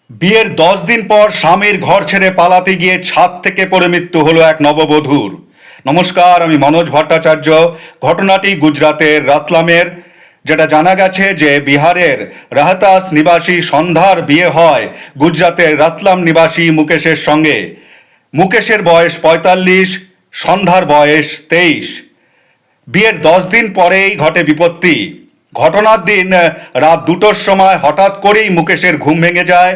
বিয়ের 10 দিন পর স্বামীর ঘর ছেড়ে পালাতে গিয়ে ছাদ থেকে পড়ে মৃত্যু হলো এক নববধূর। নমস্কার, আমি মনোজ ভট্টাচার্য। ঘটনাটি গুজরাতের রতলামের। যেটা জানা গেছে যে বিহারের রহতাস নিবাসী সন্ধ্যার বিয়ে হয় গুজরাতের রতলাম নিবাসী মুকেশের সঙ্গে। মুকেশের বয়স 45, সন্ধ্যার বয়স 23। বিয়ের 10 দিন পরেই ঘটে বিপত্তি। ঘটনার দিন রাত 2টোর সময় হঠাৎ করেই মুকেশের ঘুম ভেঙে যায়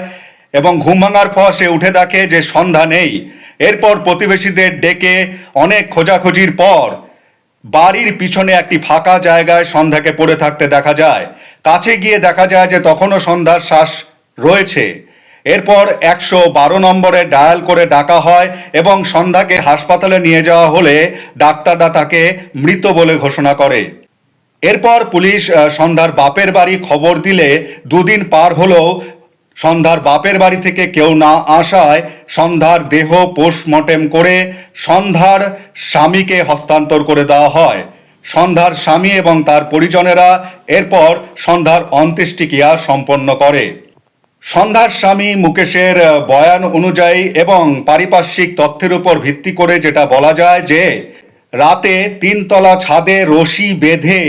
এবং ঘুম ভাঙার পর সে উঠে দেখে যে সন্ধ্যা নেই। এরপর প্রতিবেশীদের ডেকে অনেক খোঁজাখুঁজির পর বাড়ির পিছনে একটি ফাঁকা জায়গায় সন্ধ্যাকে পড়ে থাকতে দেখা যায়। কাছে গিয়ে দেখা যায় যে তখনও সন্ধ্যার শ্বাস রয়েছে। এরপর 112 নম্বরে ডায়াল করে ডাকা হয় এবং সন্ধ্যাকে হাসপাতালে নিয়ে যাওয়া হলে ডাক্তাররা তাকে মৃত বলে ঘোষণা করে। এরপর পুলিশ সন্ধ্যার বাপের বাড়ি খবর দিলে 2 দিন পার হলেও সন্ধ্যার বাপের বাড়ি থেকে কেউ না আসায় সন্ধ্যার দেহ পোস্টমর্টেম করে সন্ধ্যার স্বামীকে হস্তান্তর করে দেওয়া হয়। সন্ধ্যার স্বামী এবং তার পরিজনেরা এরপর সন্ধ্যার অন্ত্যেষ্টিক্রিয়া সম্পন্ন করে। সন্ধ্যার স্বামী মুকেশের বয়ান অনুযায়ী এবং পারিপার্শ্বিক তথ্যের উপর ভিত্তি করে যেটা বলা যায় যে রাতে 3তলা ছাদে রশি বেঁধে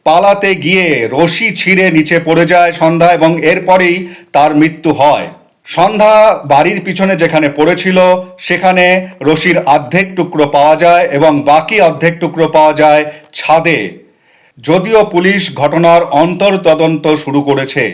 পালাতে গিয়ে রশি ছিঁড়ে নিচে পড়ে যায় সন্ধ্যা এবং এরপরেই তার মৃত্যু হয়। সন্ধ্যা বাড়ির পিছনে যেখানে পড়েছিল সেখানে রশির অর্ধেক টুকরো পাওয়া যায় এবং বাকি অর্ধেক টুকরো পাওয়া যায় ছাদে। যদিও পুলিশ ঘটনার অন্তর তদন্ত শুরু করেছে।